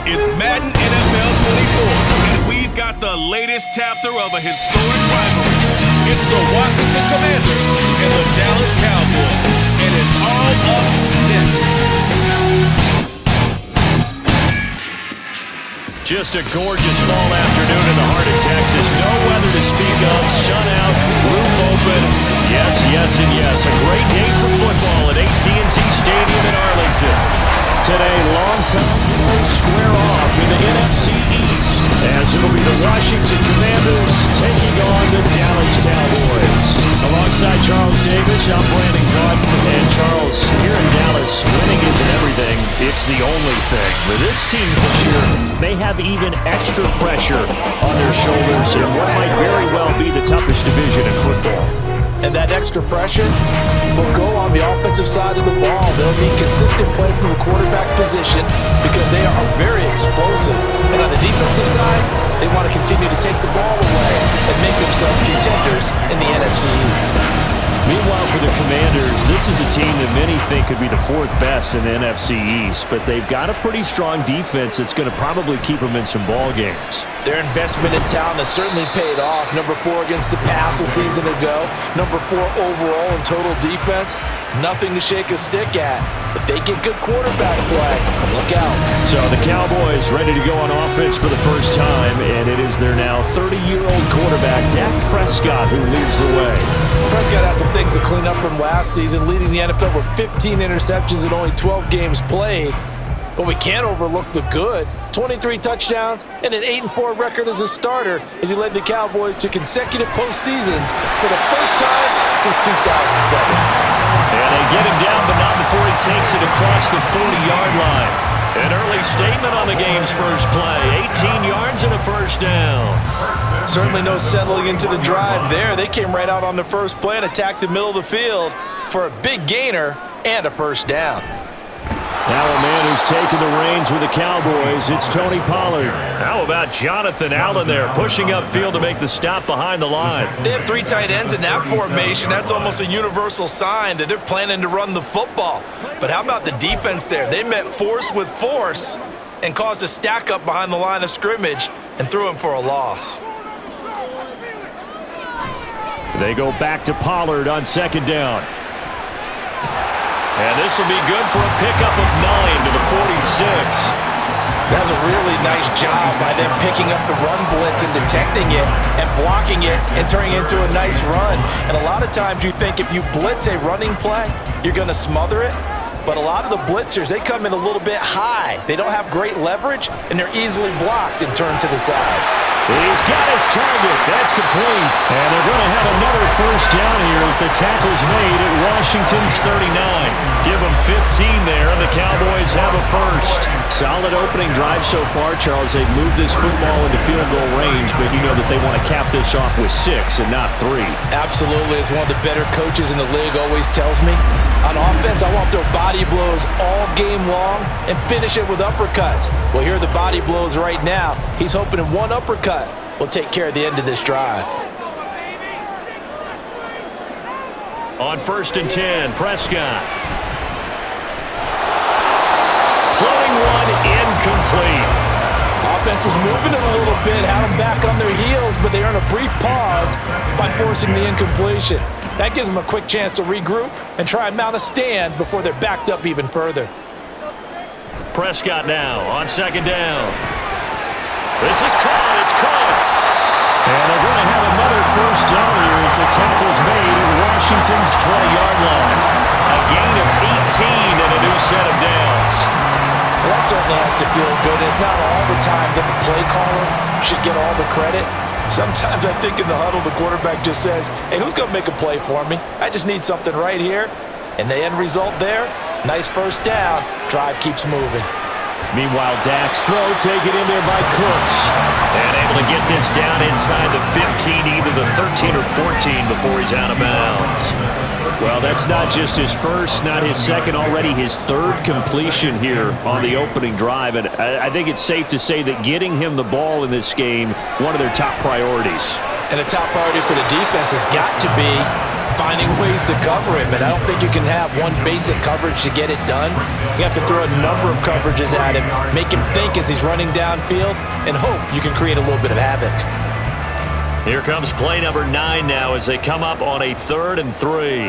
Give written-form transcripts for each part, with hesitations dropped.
It's Madden NFL 24, and we've got the latest chapter of a historic rivalry. It's the Washington Commanders and the Dallas Cowboys, and it's all up next. Just a gorgeous fall afternoon in the heart of Texas. No weather to speak of, sun out, roof open. Yes, yes, and yes. A great day for football at AT&T Stadium in Arlington. Today, long-time foes square off in the NFC East, as it'll be the Washington Commanders taking on the Dallas Cowboys. Alongside Charles Davis, I'm Brandon Gordon. And Charles, here in Dallas, winning isn't everything. It's the only thing. For this team this year, they have even extra pressure on their shoulders in what might very well be the toughest division in football. And that extra pressure will go on the offensive side of the ball. They'll need consistent play from the quarterback position because they are very explosive. And on the defensive side, they want to continue to take the ball away and make themselves contenders in the NFC East. Meanwhile, for the Commanders, this is a team that many think could be the fourth best in the NFC East, but they've got a pretty strong defense that's going to probably keep them in some ball games. Their investment in talent has certainly paid off. Number 4 against the pass a season ago. Number 4 overall in total defense. Nothing to shake a stick at. But they get good quarterback play. Look out. So the Cowboys ready to go on offense for the first time, and it is their now 30-year-old quarterback, Dak Prescott, who leads the way. Prescott has some things to clean up from last season, leading the NFL with 15 interceptions in only 12 games played. But we can't overlook the good. 23 touchdowns and an 8-4 record as a starter as he led the Cowboys to consecutive postseasons for the first time since 2007. And they get him down, but not before he takes it across the 40-yard line. An early statement on the game's first play. 18 yards and a first down. Certainly no settling into the drive there. They came right out on the first play and attacked the middle of the field for a big gainer and a first down. Now a man who's taken the reins with the Cowboys, it's Tony Pollard. How about Jonathan Allen there, pushing upfield to make the stop behind the line? They have 3 tight ends in that formation. That's almost a universal sign that they're planning to run the football. But how about the defense there? They met force with force and caused a stack up behind the line of scrimmage and threw him for a loss. They go back to Pollard on second down. And this will be good for a pickup of 9 to the 46. That was a really nice job by them picking up the run blitz and detecting it and blocking it and turning it into a nice run. And a lot of times you think if you blitz a running play, you're going to smother it. But a lot of the blitzers, they come in a little bit high. They don't have great leverage, and they're easily blocked and turned to the side. He's got his target. That's complete. And they're going to have another first down here as the tackle's made at Washington's 39. Give them 15 there, and the Cowboys have a first. Solid opening drive so far, Charles. They've moved this football into field goal range, but you know that they want to cap this off with 6 and not 3. Absolutely. As one of the better coaches in the league always tells me, on offense, I want their body blows all game long and finish it with uppercuts. Well, here are the body blows right now. He's hoping in one uppercut will take care of the end of this drive. On 1st and 10, Prescott. Floating one, incomplete. Offense was moving it a little bit, had them back on their heels, but they earned a brief pause by forcing the incompletion. That gives them a quick chance to regroup and try and mount a stand before they're backed up even further. Prescott now on second down. This is caught. It's close. And they're going to have another first down here as the tackle's made at Washington's 20-yard line. A gain of 18 and a new set of downs. Well, that certainly has to feel good. It's not all the time that the play caller should get all the credit. Sometimes I think in the huddle, the quarterback just says, hey, who's going to make a play for me? I just need something right here. And the end result there, nice first down. Drive keeps moving. Meanwhile, Dak's throw taken in there by Cooks. And able to get this down inside the 15, either the 13 or 14 before he's out of bounds. Well, that's not just his first, not his second, already his 3rd completion here on the opening drive. And I think it's safe to say that getting him the ball in this game, one of their top priorities. And the top priority for the defense has got to be finding ways to cover him. And I don't think you can have one basic coverage to get it done. You have to throw a number of coverages at him, make him think as he's running downfield, and hope you can create a little bit of havoc. Here comes play number 9 now as they come up on a 3rd and 3.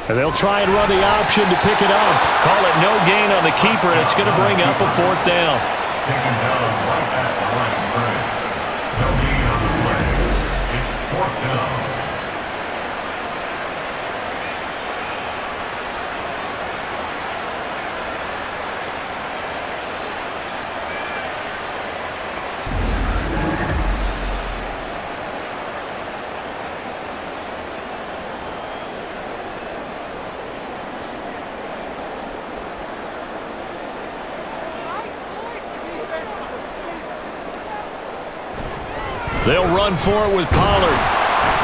And they'll try and run the option to pick it up. Call it no gain on the keeper, and it's going to bring up a 4th down. Taken down right at the line of scrimmage. No gain on the play. It's 4th down. They'll run for it with Pollard.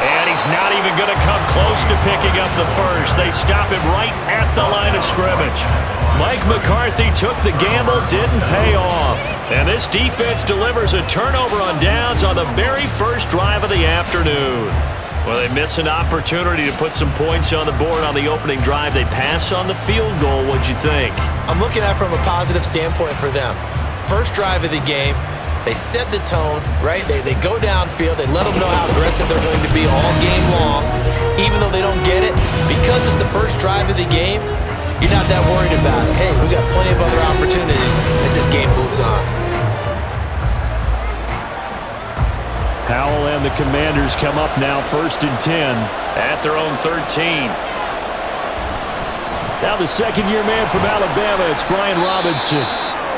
And he's not even going to come close to picking up the first. They stop him right at the line of scrimmage. Mike McCarthy took the gamble, didn't pay off. And this defense delivers a turnover on downs on the very first drive of the afternoon. Well, they miss an opportunity to put some points on the board on the opening drive. They pass on the field goal. What'd you think? I'm looking at it from a positive standpoint for them. First drive of the game. They set the tone, right? They go downfield. They let them know how aggressive they're going to be all game long, even though they don't get it. Because it's the first drive of the game, you're not that worried about it. Hey, we got plenty of other opportunities as this game moves on. Howell and the Commanders come up now 1st and 10. At their own 13. Now the second-year man from Alabama, it's Brian Robinson.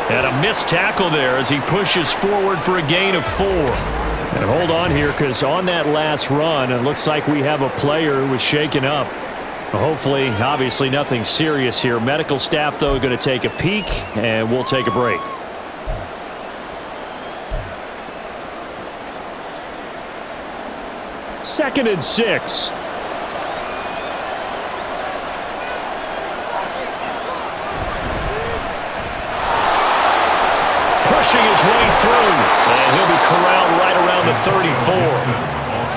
And a missed tackle there as he pushes forward for a gain of 4. And hold on here, because on that last run, it looks like we have a player who was shaken up. Hopefully, obviously nothing serious here. Medical staff, though, going to take a peek, and we'll take a break. Second and 6. Pushing his way through, and he'll be corralled right around the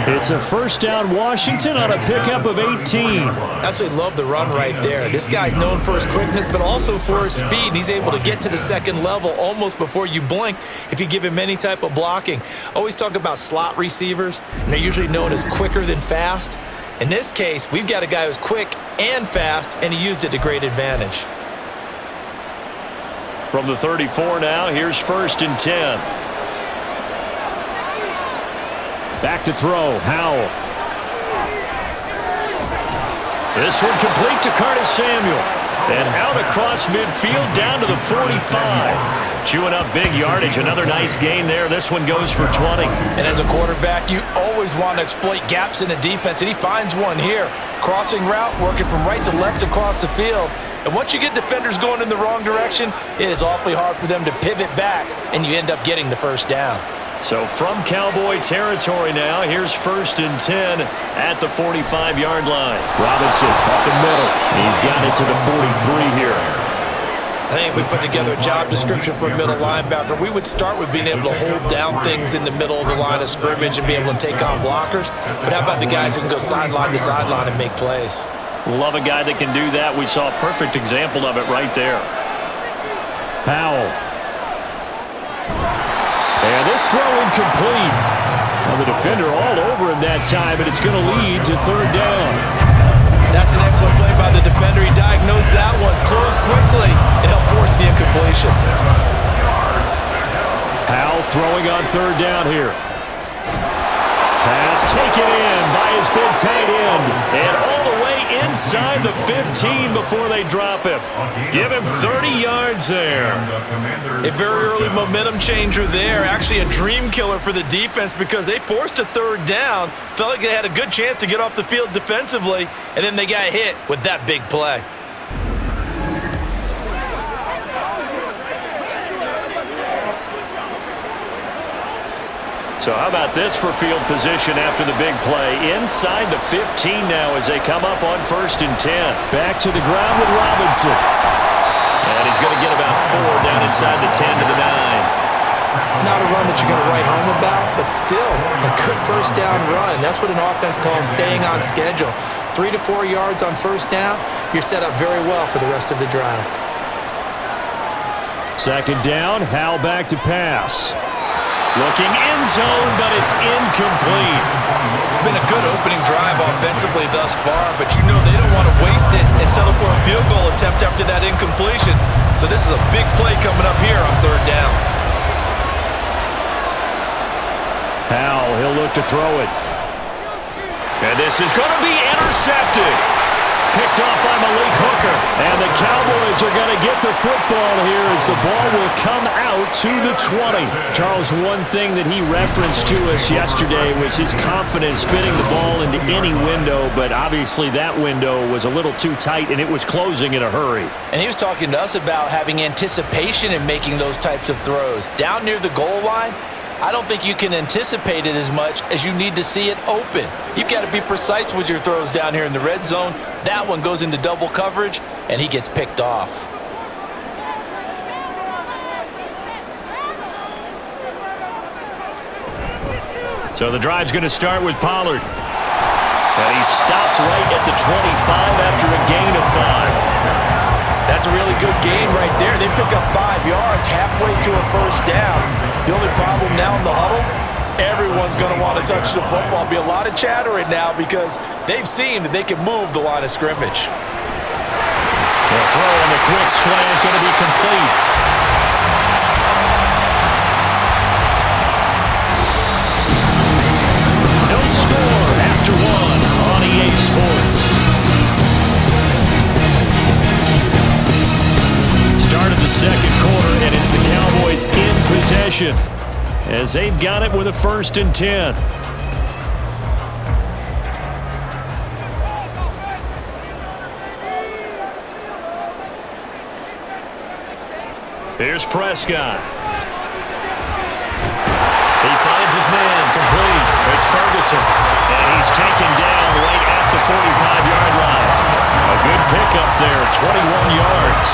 34. It's a 1st down Washington on a pickup of 18. Absolutely love the run right there. This guy's known for his quickness, but also for his speed. And he's able to get to the second level almost before you blink if you give him any type of blocking. Always talk about slot receivers, and they're usually known as quicker than fast. In this case, we've got a guy who's quick and fast, and he used it to great advantage. From the 34 now, here's 1st and 10. Back to throw, Howell. This one complete to Curtis Samuel. And out across midfield down to the 45. Chewing up big yardage. Another nice gain there. This one goes for 20. And as a quarterback, you always want to exploit gaps in the defense, and he finds one here. Crossing route, working from right to left across the field. And once you get defenders going in the wrong direction, it is awfully hard for them to pivot back, and you end up getting the 1st down. So from Cowboy territory now, here's 1st and 10 at the 45-yard line. Robinson up the middle. He's got it to the 43 here. I think if we put together a job description for a middle linebacker, we would start with being able to hold down things in the middle of the line of scrimmage and be able to take on blockers. But how about the guys who can go sideline to sideline and make plays? Love a guy that can do that. We saw a perfect example of it right there. Howell. And this throw incomplete. Well, the defender all over him that time, and it's going to lead to 3rd down. That's an excellent play by the defender. He diagnosed that one, closed quickly, and helped force the incompletion. Howell throwing on 3rd down here. Pass taken in by his big tight end. And all the way inside the 15 before they drop him. Give him 30 yards there. A very early momentum changer there. Actually a dream killer for the defense because they forced a 3rd down. Felt like they had a good chance to get off the field defensively, and then they got hit with that big play. So how about this for field position after the big play? Inside the 15 now as they come up on 1st and 10. Back to the ground with Robinson. And he's going to get about 4 down inside the 10 to the 9. Not a run that you're going to write home about, but still a good first down run. That's what an offense calls staying on schedule. 3 to 4 yards on first down, you're set up very well for the rest of the drive. Second down, Howell back to pass. Looking end zone, but it's incomplete. It's been a good opening drive offensively thus far, but you know they don't want to waste it and settle for a field goal attempt after that incompletion. So this is a big play coming up here on third down. Howell, he'll look to throw it. And this is going to be intercepted. Picked off by Malik Hooker. And the Cowboys are going to get the football here as the ball will come out to the 20. Charles, one thing that he referenced to us yesterday was his confidence fitting the ball into any window, but obviously that window was a little too tight and it was closing in a hurry. And he was talking to us about having anticipation in making those types of throws. Down near the goal line, I don't think you can anticipate it as much as you need to see it open. You've got to be precise with your throws down here in the red zone. That one goes into double coverage, and he gets picked off. So the drive's going to start with Pollard. And he stopped right at the 25 after a gain of 5. That's a really good gain right there. They pick up 5 yards halfway to a first down. The only problem now in the huddle, everyone's going to want to touch the football. Be a lot of chatter right now because they've seen that they can move the line of scrimmage. The throw on the quick slant going to be complete. No score after 1 on EA Sports. Start of the second quarter, and it's the Cowboys in possession as they've got it with a 1st and 10. Here's Prescott. He finds his man complete. It's Ferguson, and he's taken down right at the 45-yard line. A good pickup there, 21 yards.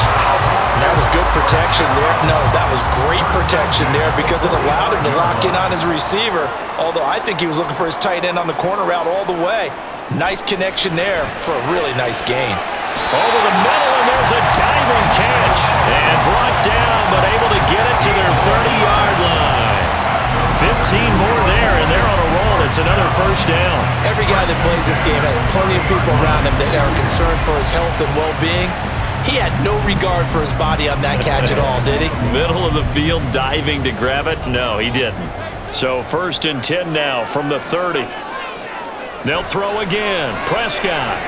That was good protection there. No, that was great protection there because it allowed him to lock in on his receiver, although I think he was looking for his tight end on the corner route all the way. Nice connection there for a really nice gain. Over the middle, and there's a diving catch. And brought down, but able to get it to their 30-yard line. 15 more there, and they're on a roll. It's another first down. Every guy that plays this game has plenty of people around him that are concerned for his health and well-being. He had no regard for his body on that catch at all, did he? Middle of the field, diving to grab it? No, he didn't. So 1st and 10 now from the 30. They'll throw again. Prescott.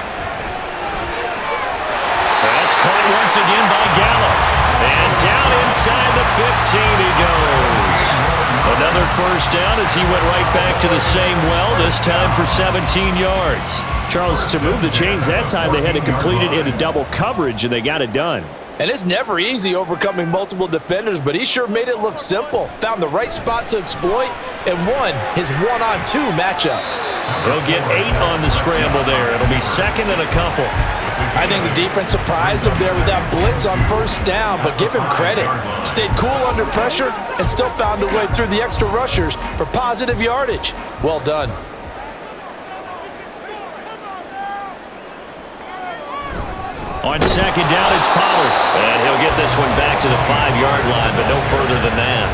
That's caught once again by Gallup. And down inside the 15 he goes. Another first down as he went right back to the same well, this time for 17 yards. Charles, to move the chains that time, they had to complete it in a double coverage, and they got it done. And it's never easy overcoming multiple defenders, but he sure made it look simple. Found the right spot to exploit and won his 1-on-2 matchup. He'll get 8 on the scramble there. It'll be 2nd and a couple. I think the defense surprised him there with that blitz on first down, but give him credit. Stayed cool under pressure and still found a way through the extra rushers for positive yardage. Well done. On second down, it's Pollard. And he'll get this one back to the 5-yard line, but no further than that.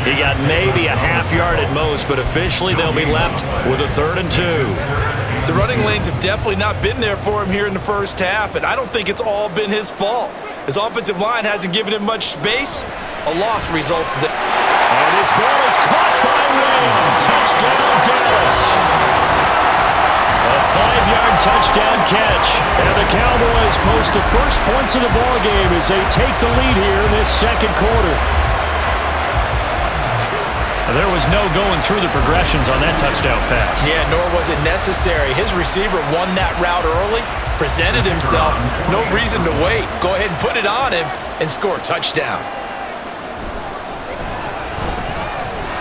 He got maybe a half yard at most, but officially they'll be left with a 3rd and 2. The running lanes have definitely not been there for him here in the first half, and I don't think it's all been his fault. His offensive line hasn't given him much space. A loss results there. And his ball is caught by Wayne. Touchdown, Dallas. A 5-yard touchdown catch. And the Cowboys post the first points of the ballgame as they take the lead here in this second quarter. There was no going through the progressions on that touchdown pass. Yeah, nor was it necessary. His receiver won that route early, presented himself, no reason to wait. Go ahead and put it on him and score a touchdown.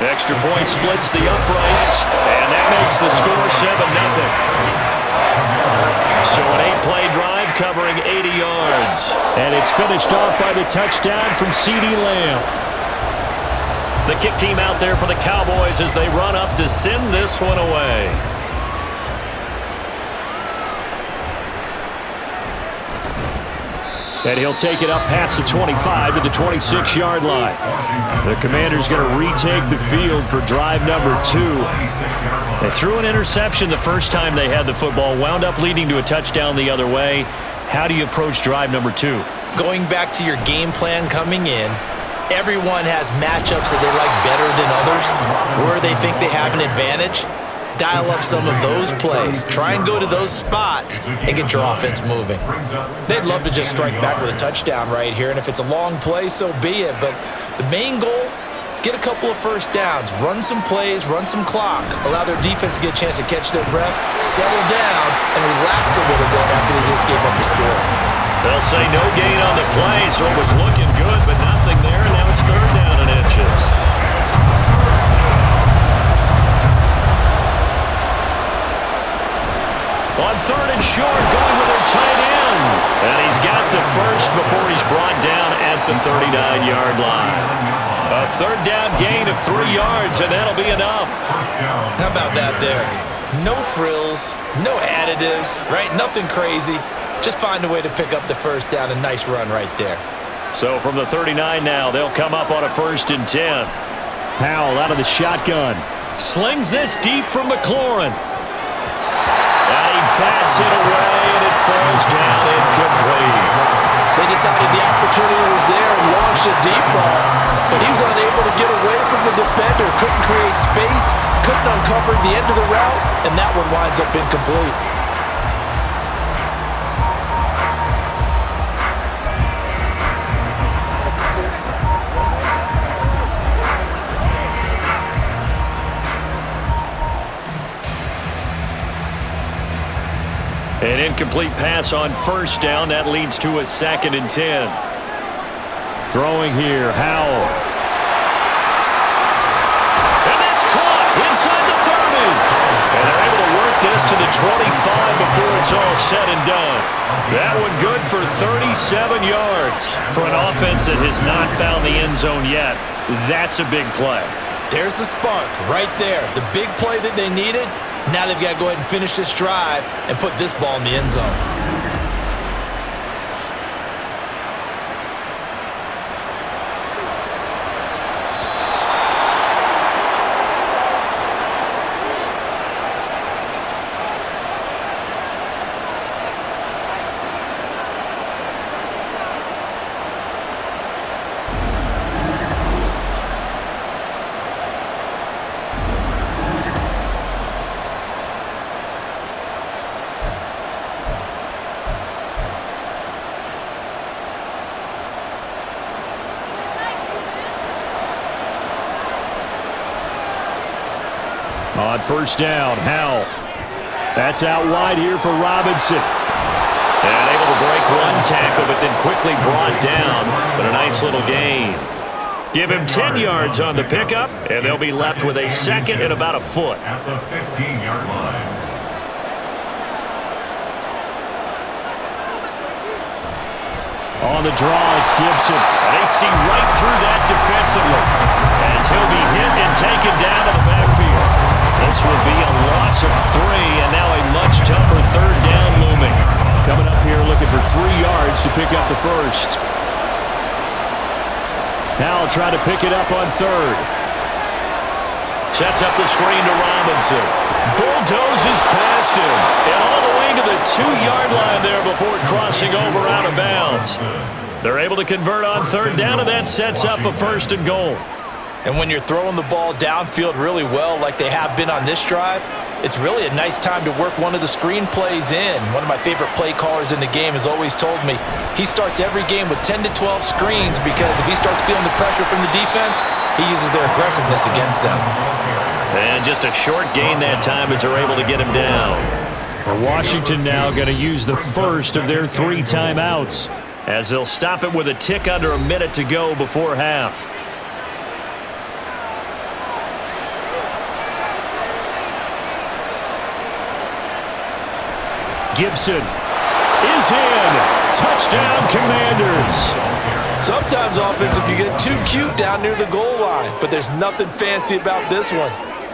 Extra point splits the uprights, and that makes the score 7-0. So an 8-play drive covering 80 yards. And it's finished off by the touchdown from CeeDee Lamb. The kick team out there for the Cowboys as they run up to send this one away. And he'll take it up past the 25 to the 26-yard line. The Commanders going to retake the field for drive number 2. They threw an interception the first time they had the football, wound up leading to a touchdown the other way. How do you approach drive number 2? Going back to your game plan coming in, everyone has matchups that they like better than others, where they think they have an advantage. Dial up some of those plays. Try and go to those spots and get your offense moving. They'd love to just strike back with a touchdown right here, and if it's a long play, so be it. But the main goal, get a couple of first downs, run some plays, run some clock, allow their defense to get a chance to catch their breath, settle down, and relax a little bit after they just gave up the score. They'll say no gain on the play, so it was looking good, but nothing there, and now it's third down and inches. On third and short, going with their tight end. And he's got the first before he's brought down at the 39-yard line. A third down gain of 3 yards, and that'll be enough. How about that there? No frills, no additives, right? Nothing crazy. Just find a way to pick up the first down. A nice run right there. So from the 39 now, they'll come up on a 1st and 10. Howell out of the shotgun. Slings this deep from McLaurin. And he bats it away, and it falls down incomplete. They decided the opportunity was there and launched a deep ball, but he was unable to get away from the defender. Couldn't create space, couldn't uncover the end of the route, and that one winds up incomplete. An incomplete pass on first down. That leads to a 2nd and 10. Throwing here, Howell. And that's caught inside the 30. And they're able to work this to the 25 before it's all said and done. That one good for 37 yards. For an offense that has not found the end zone yet, that's a big play. There's the spark right there. The big play that they needed. Now they've got to go ahead and finish this drive and put this ball in the end zone. On first down, Howell. That's out wide here for Robinson. And able to break one tackle, but then quickly brought down. But a nice little gain. Give him 10 yards on the pickup, and they'll be left with a 2nd and about a foot. At the 15-yard line. On the draw, it's Gibson. And they see right through that defensively as he'll be hit and taken down to the backfield. This will be a loss of 3, and now a much tougher third down looming. Coming up here looking for 3 yards to pick up the first. Now I'll try to pick it up on third. Sets up the screen to Robinson. Bulldozes past him. And all the way to the 2-yard line there before crossing over out of bounds. They're able to convert on third down, and that sets up a 1st and goal. And when you're throwing the ball downfield really well like they have been on this drive, it's really a nice time to work one of the screen plays in. One of my favorite play callers in the game has always told me he starts every game with 10 to 12 screens because if he starts feeling the pressure from the defense, he uses their aggressiveness against them. And just a short gain that time as they're able to get him down. For Washington now going to use the first of their 3 timeouts as they'll stop it with a tick under a minute to go before half. Gibson is in. Touchdown, Commanders. Sometimes offenses can get too cute down near the goal line, but there's nothing fancy about this one.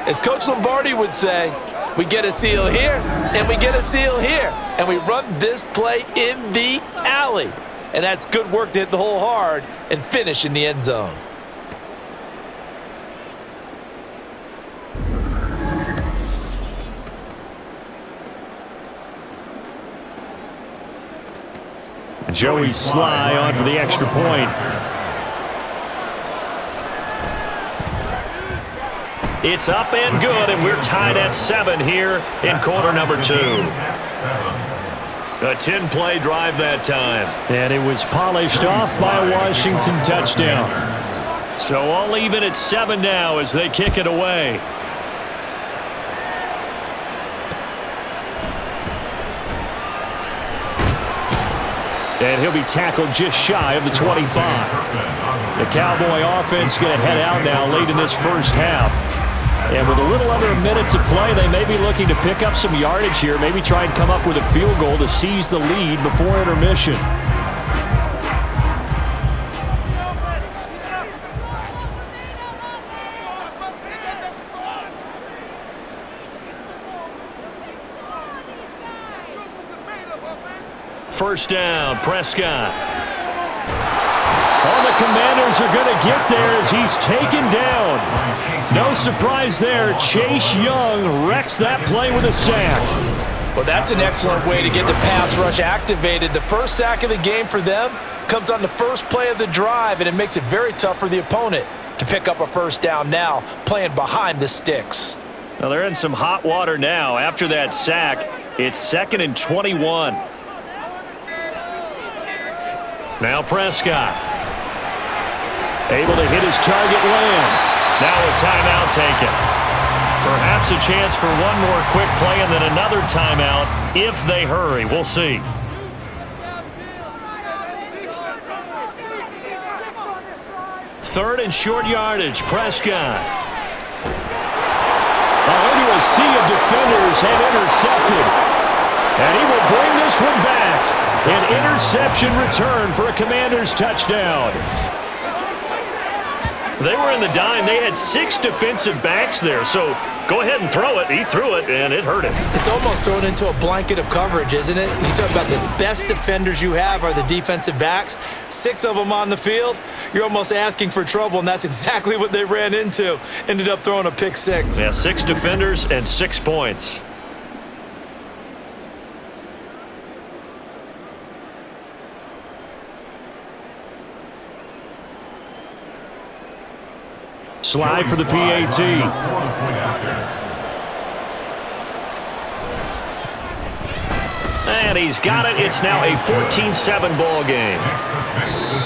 As Coach Lombardi would say, we get a seal here, and we get a seal here, and we run this play in the alley. And that's good work to hit the hole hard and finish in the end zone. Joey Sly on for the extra point. It's up and good, and we're tied at 7 here in quarter number 2. A 10-play drive that time. And it was polished off by a Washington touchdown. So all even at 7 now as they kick it away. And he'll be tackled just shy of the 25. The Cowboy offense going to head out now late in this first half. And with a little under a minute to play, they may be looking to pick up some yardage here, maybe try and come up with a field goal to seize the lead before intermission. First down, Prescott. Oh, the Commanders are going to get there as he's taken down. No surprise there. Chase Young wrecks that play with a sack. Well, that's an excellent way to get the pass rush activated. The first sack of the game for them comes on the first play of the drive, and it makes it very tough for the opponent to pick up a first down now, playing behind the sticks. Well, they're in some hot water now. After that sack, it's 2nd and 21. Now Prescott. Able to hit his target land. Now a timeout taken. Perhaps a chance for one more quick play and then another timeout if they hurry. We'll see. Third and short yardage. Prescott. Into a sea of defenders and intercepted. And he will bring this one back. An interception return for a Commanders touchdown. They were in the dime. They had 6 defensive backs there, so go ahead and throw it. He threw it, and it hurt him. It's almost thrown into a blanket of coverage, isn't it? You talk about the best defenders you have are the defensive backs. 6 of them on the field. You're almost asking for trouble, and that's exactly what they ran into. Ended up throwing a pick 6. Yeah, 6 defenders and 6 points. Slide for the PAT. And he's got it. It's now a 14-7 ball game.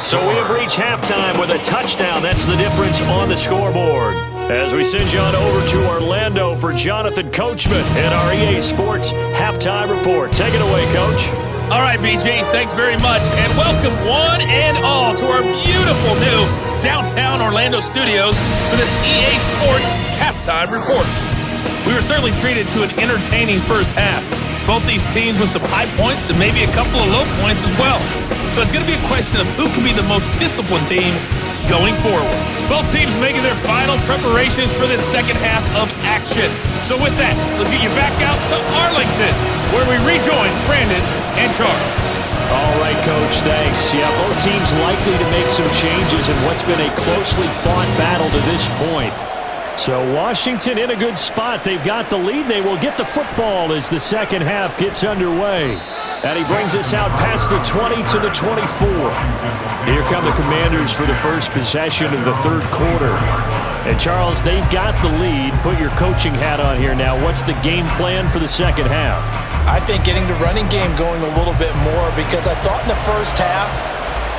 So we have reached halftime with a touchdown. That's the difference on the scoreboard. As we send you on over to Orlando for Jonathan Coachman and our EA Sports Halftime Report. Take it away, Coach. All right, BG, thanks very much, and welcome one and all to our beautiful new downtown Orlando studios for this EA Sports Halftime Report. We were certainly treated to an entertaining first half. Both these teams with some high points and maybe a couple of low points as well. So it's going to be a question of who can be the most disciplined team going forward. Both teams making their final preparations for this second half of action. So with that, let's get you back out to Arlington, where we rejoin Brandon and Charles. All right, Coach, thanks. Yeah, both teams likely to make some changes in what's been a closely fought battle to this point. So Washington in a good spot. They've got the lead. They will get the football as the second half gets underway. And he brings us out past the 20 to the 24. Here come the Commanders for the first possession of the third quarter. And, Charles, they've got the lead. Put your coaching hat on here now. What's the game plan for the second half? I think getting the running game going a little bit more, because I thought in the first half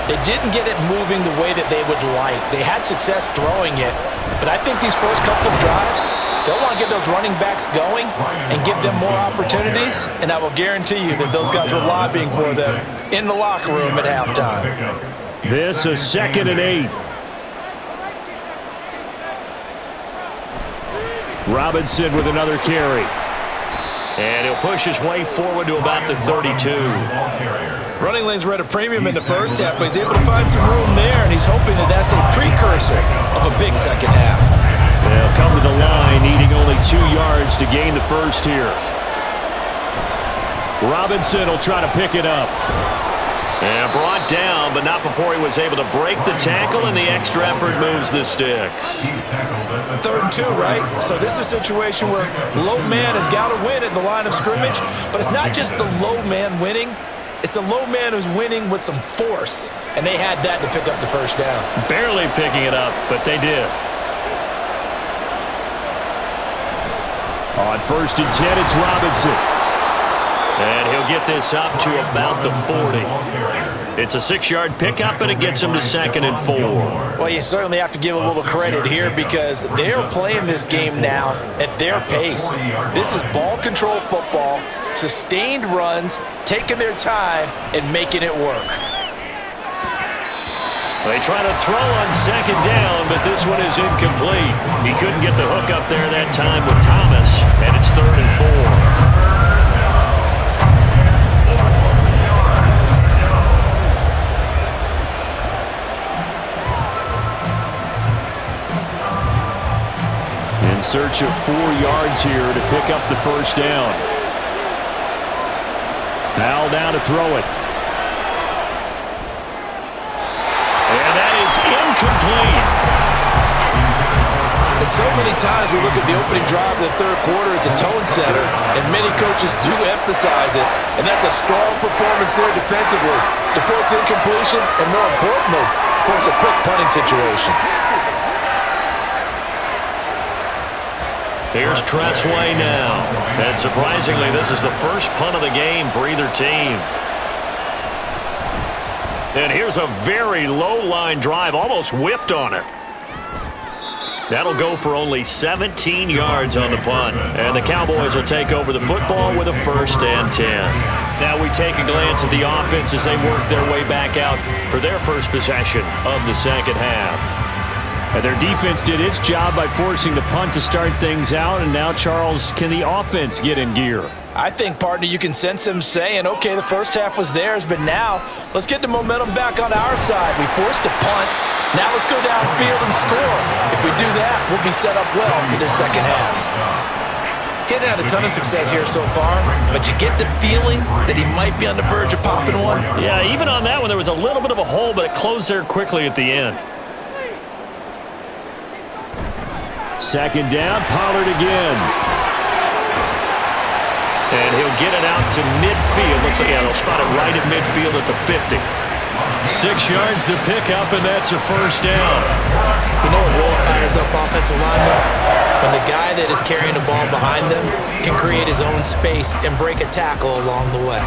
they didn't get it moving the way that they would like. They had success throwing it, but I think these first couple of drives, they'll want to get those running backs going and give them more opportunities, and I will guarantee you that those guys were lobbying for them in the locker room at halftime. This is 2nd and 8. Robinson with another carry. And he'll push his way forward to about the 32. Running lanes were at a premium in the first half, but he's able to find some room there, and he's hoping that that's a precursor of a big second half. They'll come to the line, needing only 2 yards to gain the first here. Robinson will try to pick it up. And brought down, but not before he was able to break the tackle, and the extra effort moves the sticks. 3rd and 2, right? So this is a situation where low man has got to win at the line of scrimmage, but it's not just the low man winning. It's the low man who's winning with some force, and they had that to pick up the first down. Barely picking it up, but they did. On 1st and 10, it's Robinson. And he'll get this up to about the 40. It's a 6-yard pickup, and it gets him to 2nd and 4. Well, you certainly have to give a little credit here because they're playing this game now at their pace. This is ball control football, sustained runs, taking their time, and making it work. They try to throw on 2nd down, but this one is incomplete. He couldn't get the hook up there that time with Thomas, and it's 3rd and 4. In search of 4 yards here to pick up the first down. Now down to throw it. And that is incomplete. And so many times we look at the opening drive of the 3rd quarter as a tone setter, and many coaches do emphasize it, and that's a strong performance there defensively to force incompletion and, more importantly, force a quick punting situation. Here's Tressway now. And surprisingly, this is the first punt of the game for either team. And here's a very low-line drive, almost whiffed on it. That'll go for only 17 yards on the punt. And the Cowboys will take over the football with a 1st and 10. Now we take a glance at the offense as they work their way back out for their first possession of the second half. And their defense did its job by forcing the punt to start things out. And now, Charles, can the offense get in gear? I think, partner, you can sense them saying, okay, the first half was theirs, but now let's get the momentum back on our side. We forced a punt. Now let's go downfield and score. If we do that, we'll be set up well for the second half. Getting had a ton of success here so far, but you get the feeling that he might be on the verge of popping one. Yeah, even on that one, there was a little bit of a hole, but it closed there quickly at the end. 2nd down, Pollard again. And he'll get it out to midfield. Looks like, yeah, they'll spot it right at midfield at the 50. 6 yards to pick up, and that's a 1st down. You know what really fires up offensive linemen? When the guy that is carrying the ball behind them can create his own space and break a tackle along the way.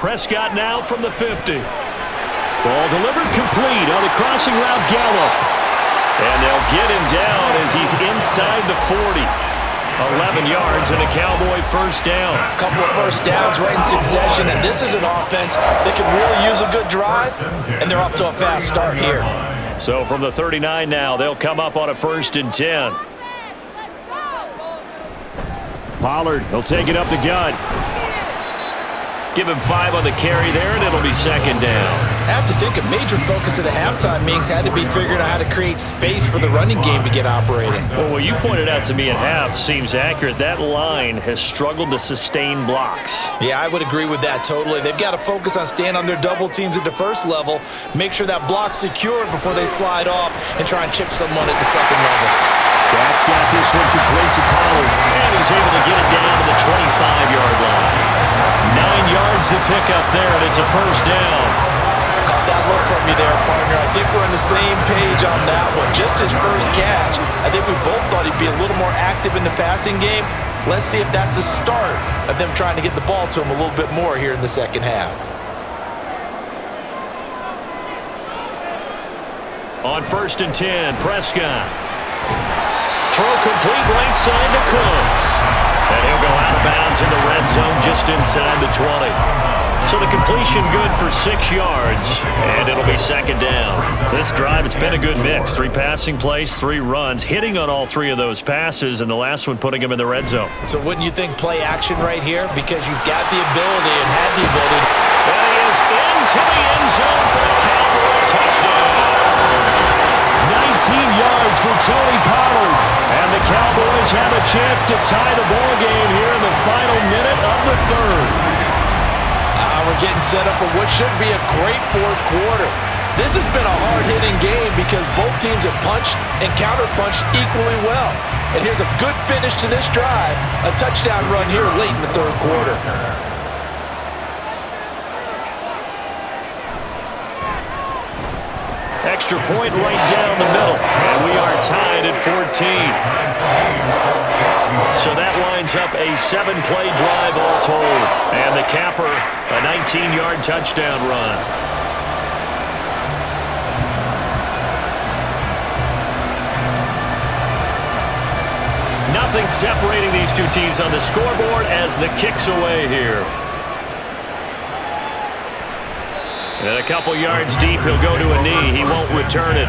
Prescott now from the 50. Ball delivered complete on the crossing route Gallup. And they'll get him down as he's inside the 40. 11 yards and a Cowboy 1st down. A couple of first downs right in succession, and this is an offense that can really use a good drive, and they're off to a fast start here. So from the 39 now, they'll come up on a 1st and 10. Pollard, he'll take it up the gut. Give him 5 on the carry there, and it'll be 2nd down. I have to think a major focus of the halftime meetings had to be figuring out how to create space for the running game to get operating. Well, what you pointed out to me at half seems accurate. That line has struggled to sustain blocks. Yeah, I would agree with that totally. They've got to focus on staying on their double teams at the first level, make sure that block's secured before they slide off and try and chip someone at the second level. That's got this one complete to Pollard. And he's able to get it down to the 25-yard line. 9 yards to pick up there, and it's a 1st down. Caught that look from you there, partner. I think we're on the same page on that one. Just his first catch. I think we both thought he'd be a little more active in the passing game. Let's see if that's the start of them trying to get the ball to him a little bit more here in the second half. On 1st and 10, Prescott. Throw complete right side to Cooks. And he'll go out of bounds in the red zone just inside the 20. So the completion good for 6 yards, and it'll be second down. This drive, it's been a good mix. 3 passing plays, 3 runs, hitting on all 3 of those passes, and the last one putting him in the red zone. So wouldn't you think play action right here? Because you've got the ability and had the ability. And he is into the end zone for the Cowboy touchdown. 19 yards for Tony Pollard. And the Cowboys have a chance to tie the ball game here in the final minute of the third. We're getting set up for what should be a great fourth quarter. This has been a hard-hitting game because both teams have punched and counterpunched equally well. And here's a good finish to this drive, a touchdown run here late in the third quarter. Extra point right down the middle, and we are tied at 14. So that lines up a 7-play drive all told. And the capper, a 19-yard touchdown run. Nothing separating these two teams on the scoreboard as the kick's away here. And a couple yards deep, he'll go to a knee. He won't return it.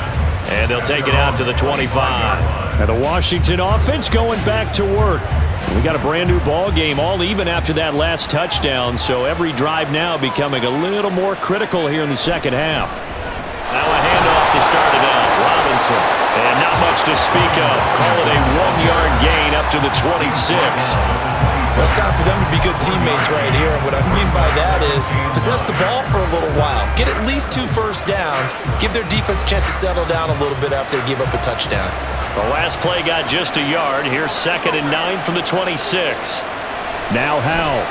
And they'll take it out to the 25. And the Washington offense going back to work. We got a brand new ball game, all even after that last touchdown. So every drive now becoming a little more critical here in the second half. Now a handoff to start it out. Robinson. And not much to speak of. Call it a 1-yard gain up to the 26. Well, it's time for them to be good teammates right here. And what I mean by that is possess the ball for a little while. Get at least 2 first downs. Give their defense a chance to settle down a little bit after they give up a touchdown. The last play got just a yard. Here's 2nd and 9 from the 26. Now Howell.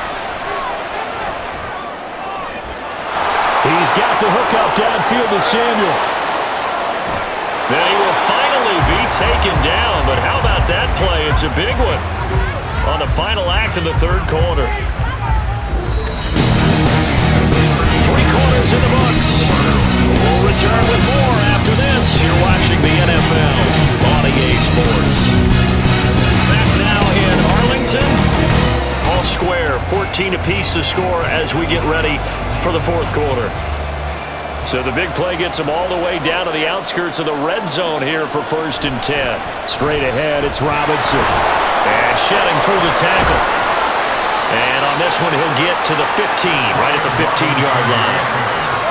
He's got the hook up downfield to Samuel. Then he will finally be taken down. But how about that play? It's a big one on the final act of the third quarter. 3 quarters in the books. We'll return with more after this. You're watching the NFL on EA Sports. Back now in Arlington. All square, 14 apiece to score as we get ready for the fourth quarter. So the big play gets them all the way down to the outskirts of the red zone here for 1st and 10. Straight ahead, it's Robinson. And shedding through the tackle. And on this one, he'll get to the 15, right at the 15-yard line.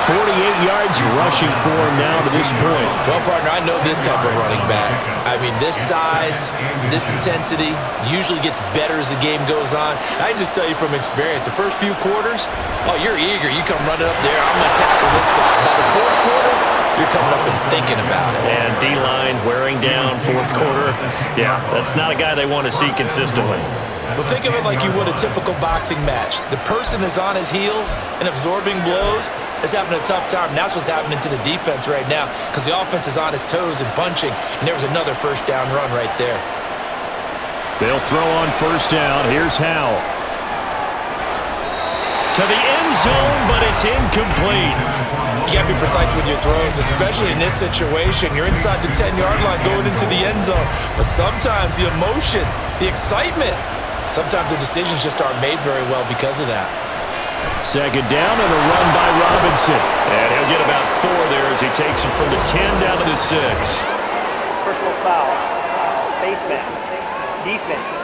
48 yards rushing for him now to this point. Well, partner, I know this type of running back. I mean, this size, this intensity usually gets better as the game goes on. I just tell you from experience, the first few quarters, oh, you're eager. You come running up there, I'm going to tackle this guy. By the fourth quarter, you're coming up and thinking about it. And D-line wearing down fourth quarter. Yeah, that's not a guy they want to see consistently. Well, think of it like you would a typical boxing match. The person is on his heels and absorbing blows is having a tough time. And that's what's happening to the defense right now because the offense is on his toes and punching. And there was another first down run right there. They'll throw on first down. Here's Howell. To the end zone, but it's incomplete. You got to be precise with your throws, especially in this situation. You're inside the 10-yard line going into the end zone. But sometimes the emotion, the excitement, sometimes the decisions just aren't made very well because of that. Second down and a run by Robinson. And he'll get about 4 there as he takes it from the 10 down to the 6. Personal foul. Face mask. Defense.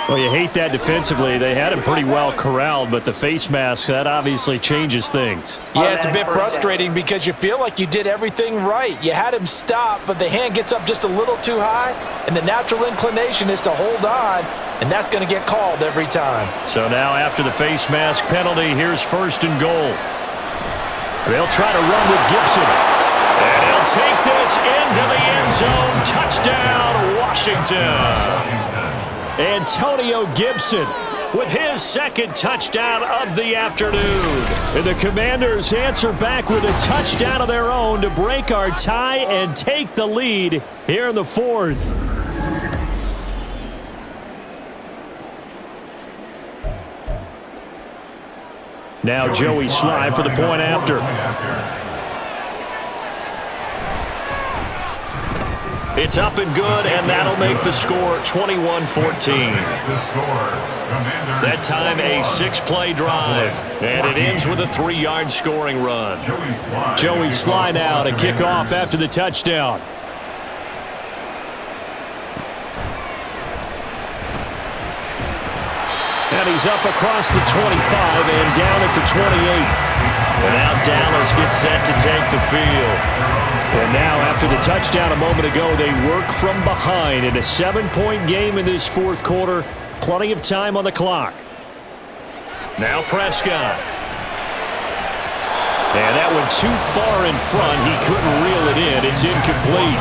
Well, you hate that defensively. They had him pretty well corralled, but the face mask, that obviously changes things. Yeah, it's a bit frustrating because you feel like you did everything right. You had him stop, but the hand gets up just a little too high, and the natural inclination is to hold on, and that's going to get called every time. So now after the face mask penalty, here's 1st and goal. They'll try to run with Gibson. And he'll take this into the end zone. Touchdown, Washington. Antonio Gibson with his 2nd touchdown of the afternoon. And the Commanders answer back with a touchdown of their own to break our tie and take the lead here in the 4th. Now Joey Sly for the point after. It's up and good, and that'll make the score 21-14. That time a 6-play drive, and it ends with a 3-yard scoring run. Joey Sly now to kick off after the touchdown. And he's up across the 25 and down at the 28. And now Dallas gets set to take the field. And now after the touchdown a moment ago, they work from behind in a 7-point game in this fourth quarter. Plenty of time on the clock. Now Prescott. And that went too far in front. He couldn't reel it in. It's incomplete.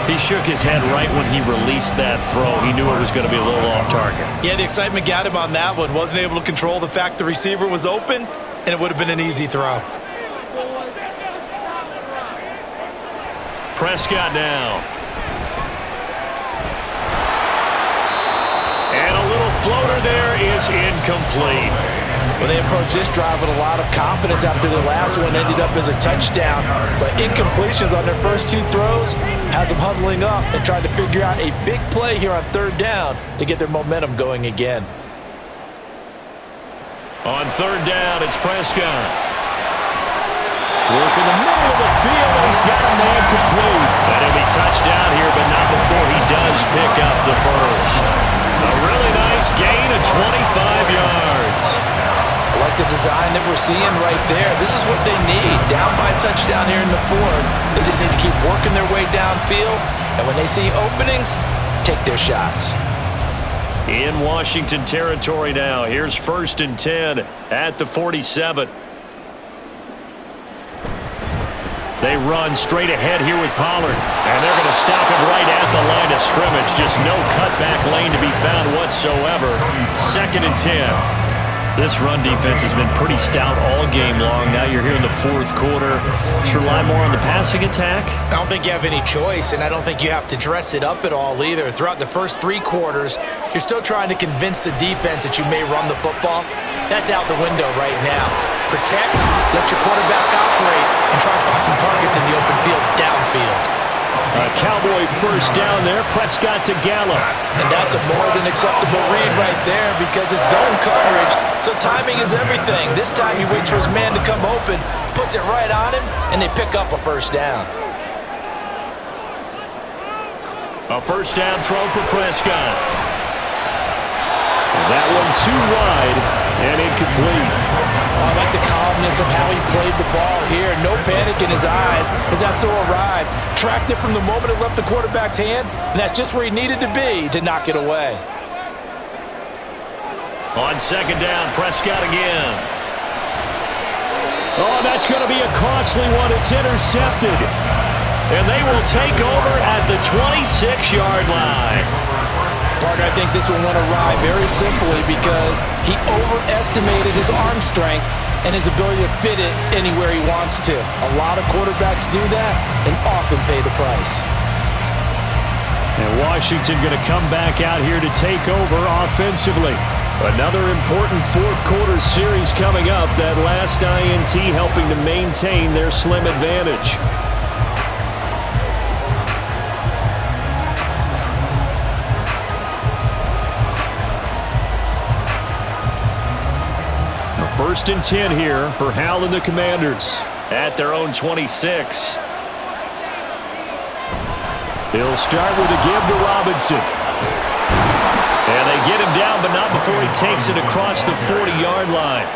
He shook his head right when he released that throw. He knew it was going to be a little off target. Yeah, the excitement got him on that one. Wasn't able to control the fact the receiver was open, and it would have been an easy throw. Prescott now. And a little floater there is incomplete. Well, they approached this drive with a lot of confidence after their last one ended up as a touchdown. But incompletions on their first 2 throws has them huddling up and trying to figure out a big play here on 3rd down to get their momentum going again. On 3rd down, it's Prescott. Work in the middle of the field, and he's got a man complete. And he'll be touchdown here, but not before he does pick up the first. A really nice gain of 25 yards. I like the design that we're seeing right there. This is what they need. Down by a touchdown here in the 4th. They just need to keep working their way downfield. And when they see openings, take their shots. In Washington territory now. Here's 1st and 10 at the 47. They run straight ahead here with Pollard. And they're going to stop it right at the line of scrimmage. Just no cutback lane to be found whatsoever. 2nd and 10. This run defense has been pretty stout all game long. Now you're here in the 4th quarter. Should rely more on the passing attack? I don't think you have any choice, and I don't think you have to dress it up at all either. Throughout the first 3 quarters, you're still trying to convince the defense that you may run the football. That's out the window right now. Protect, let your quarterback operate, and try and find some targets in the open field downfield. A Cowboy 1st down there. Prescott to Gallup. And that's a more than acceptable read right there because it's zone coverage, so timing is everything. This time he waits for his man to come open, puts it right on him, and they pick up a 1st down. A 1st down throw for Prescott. That one too wide and incomplete. I like the calmness of how he played the ball here. No panic in his eyes as that throw arrived. Tracked it from the moment it left the quarterback's hand, and that's just where he needed to be to knock it away. On 2nd down, Prescott again. Oh, that's going to be a costly one. It's intercepted. And they will take over at the 26-yard line. Partner, I think this will want to ride very simply because he overestimated his arm strength and his ability to fit it anywhere he wants to. A lot of quarterbacks do that and often pay the price. And Washington going to come back out here to take over offensively. Another important 4th quarter series coming up. That last INT helping to maintain their slim advantage. Now 1st and 10 here for Hal and the Commanders at their own 26. He'll start with a give to Robinson. And they get him down, but not before he takes it across the 40-yard line.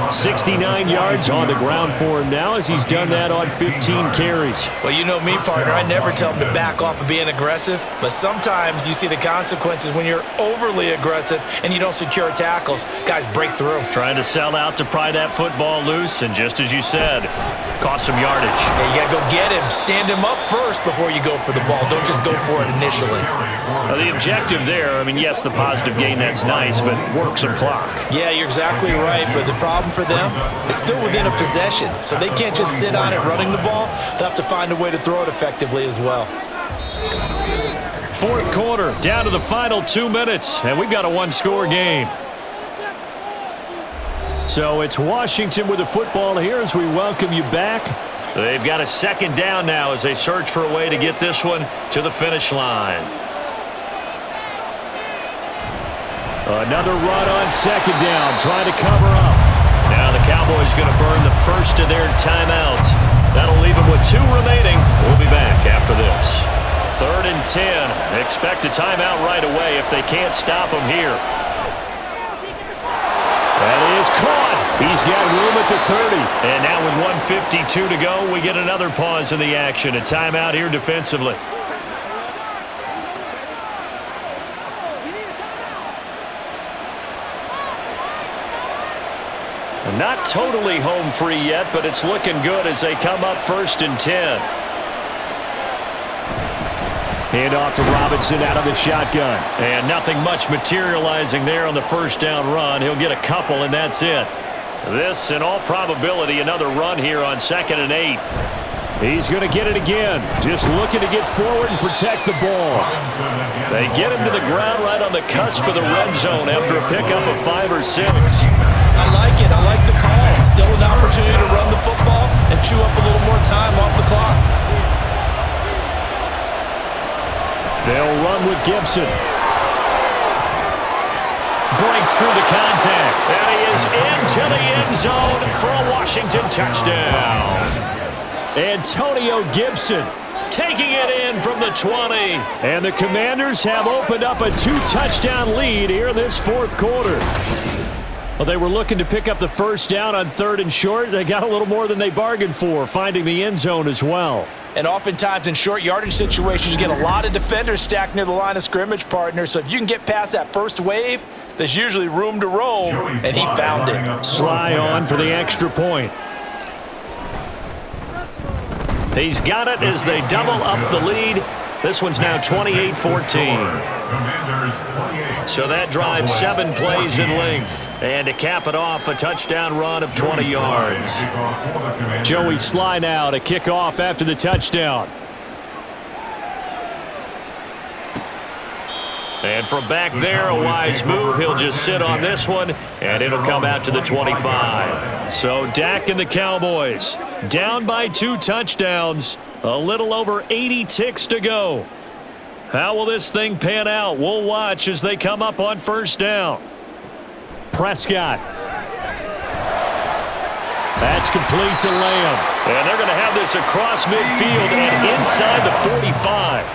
69 yards on the ground for him now as he's done that on 15 carries. Well, you know me, partner. I never tell him to back off of being aggressive, but sometimes you see the consequences when you're overly aggressive and you don't secure tackles. Guys break through. Trying to sell out to pry that football loose, and just as you said, cost some yardage. Yeah, you got to go get him. Stand him up first before you go for the ball. Don't just go for it initially. Now, the objective there, I mean, yes, the positive gain, that's nice, but work some clock. Yeah, you're exactly right, but the problem for them is still within a possession, so they can't just sit on it running the ball. They'll have to find a way to throw it effectively as well. 4th quarter, down to the final 2 minutes, and we've got a 1-score game. So it's Washington with the football here as we welcome you back. They've got a second down now as they search for a way to get this one to the finish line. Another run on second down, trying to cover up. Now the Cowboys going to burn the first of their timeouts. That'll leave them with 2 remaining. We'll be back after this. 3rd and 10. Expect a timeout right away if they can't stop them here. That is caught. He's got room at the 30. And now with 1:52 to go, we get another pause in the action. A timeout here defensively. Not totally home free yet, but it's looking good as they come up 1st and 10. Hand off to Robinson out of the shotgun. And nothing much materializing there on the first down run. He'll get a couple, and that's it. This, in all probability, another run here on 2nd and 8. He's going to get it again. Just looking to get forward and protect the ball. They get him to the ground right on the cusp of the red zone after a pickup of 5 or 6. I like it. I like the call. Still an opportunity to run the football and chew up a little more time off the clock. They'll run with Gibson. Breaks through the contact. And he is into the end zone for a Washington touchdown. Antonio Gibson taking it in from the 20. And the Commanders have opened up a 2-touchdown lead here in this 4th quarter. Well, they were looking to pick up the first down on 3rd and short. They got a little more than they bargained for, finding the end zone as well. And oftentimes in short yardage situations, you get a lot of defenders stacked near the line of scrimmage, partner. So if you can get past that first wave, there's usually room to roam, and he found it. Sly on for the extra point. He's got it as they double up the lead. This one's now 28-14. So that drives 7 plays in length. And to cap it off, a touchdown run of 20 yards. Joey Sly now to kick off after the touchdown. And from back there, a wise move. He'll just sit on this one, and it'll come out to the 25. So Dak and the Cowboys down by 2 touchdowns. A little over 80 ticks to go. How will this thing pan out? We'll watch as they come up on first down. Prescott. That's complete to Lamb. And they're going to have this across midfield and inside the 45.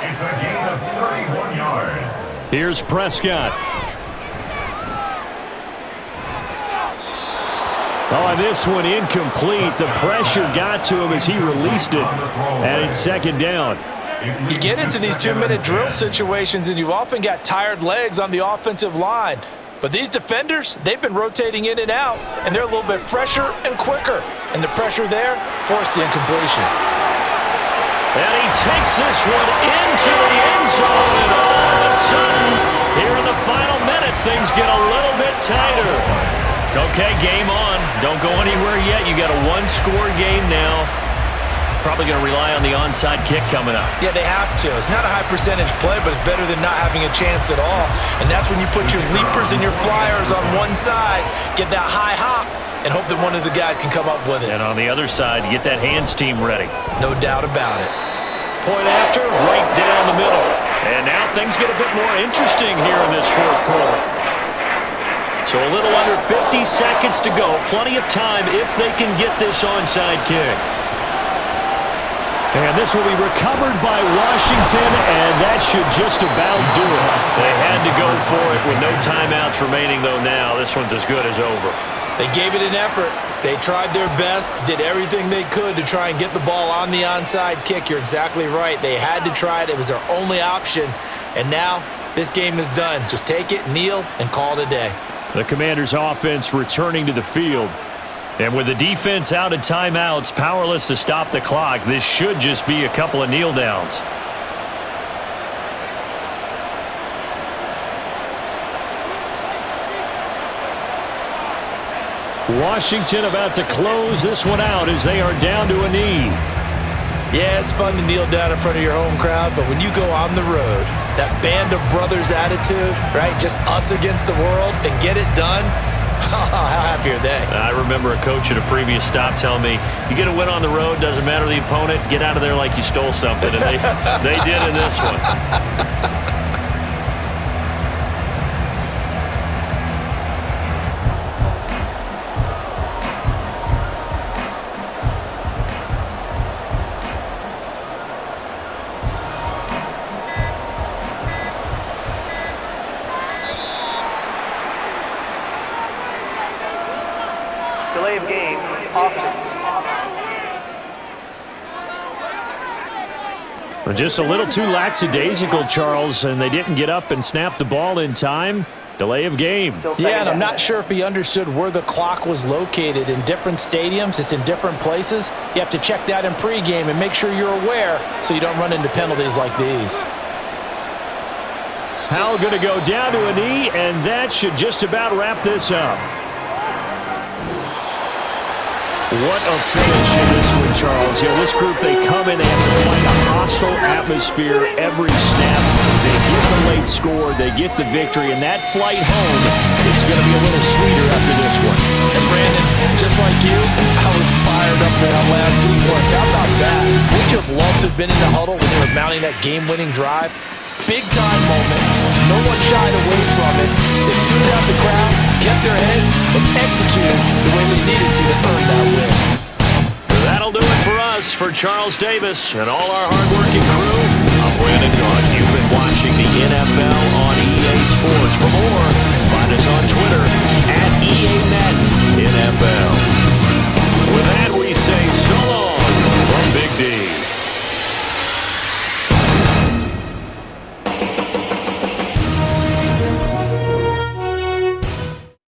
It's a gain of 31 yards. Here's Prescott. Oh, and this one incomplete. The pressure got to him as he released it. And it's 2nd down. You get into these 2-minute drill situations, and you've often got tired legs on the offensive line. But these defenders, they've been rotating in and out, and they're a little bit fresher and quicker. And the pressure there forced the incompletion. And he takes this one into the end zone, and all of a sudden, here in the final minute, things get a little bit tighter. Okay, game on. Don't go anywhere yet. You got a 1-score game now. Probably going to rely on the onside kick coming up. Yeah, they have to. It's not a high percentage play, but it's better than not having a chance at all. And that's when you put your leapers and your flyers on one side, get that high hop, and hope that one of the guys can come up with it. And on the other side, you get that hands team ready. No doubt about it. Point after, right down the middle. And now things get a bit more interesting here in this 4th quarter. So a little under 50 seconds to go. Plenty of time if they can get this onside kick. And this will be recovered by Washington, and that should just about do it. They had to go for it with no timeouts remaining, though now. This one's as good as over. They gave it an effort. They tried their best, did everything they could to try and get the ball on the onside kick. You're exactly right. They had to try it. It was their only option. And now this game is done. Just take it, kneel, and call it a day. The Commanders' offense returning to the field. And with the defense out of timeouts, powerless to stop the clock, this should just be a couple of kneel downs. Washington about to close this one out as they are down to a knee. Yeah, it's fun to kneel down in front of your home crowd, but when you go on the road, that band of brothers attitude, right, just us against the world, and get it done, How happy are they? I remember a coach at a previous stop telling me, you get a win on the road, doesn't matter the opponent, get out of there like you stole something. And they did in this one. Delay of game, offense. Just a little too lackadaisical, Charles, and they didn't get up and snap the ball in time. Delay of game. Yeah, and I'm not sure if he understood where the clock was located. In different stadiums, it's in different places. You have to check that in pregame and make sure you're aware so you don't run into penalties like these. Howell going to go down to a knee, and that should just about wrap this up. What a finish in this one, Charles. You know, this group, they come in, they have to fight a hostile atmosphere every snap. They get the late score, they get the victory, and that flight home, it's going to be a little sweeter after this one. And Brandon, just like you, I was fired up for that last sequence. How about that? Would you have loved to have been in the huddle when they were mounting that game-winning drive? Big-time moment. No one shied away from it. They tuned out the crowd, kept their heads, and executed the way they needed to earn that win. That'll do it for us. For Charles Davis and all our hardworking crew, I'm Brandon Gaudin. You've been watching the NFL on EA Sports. For more, find us on Twitter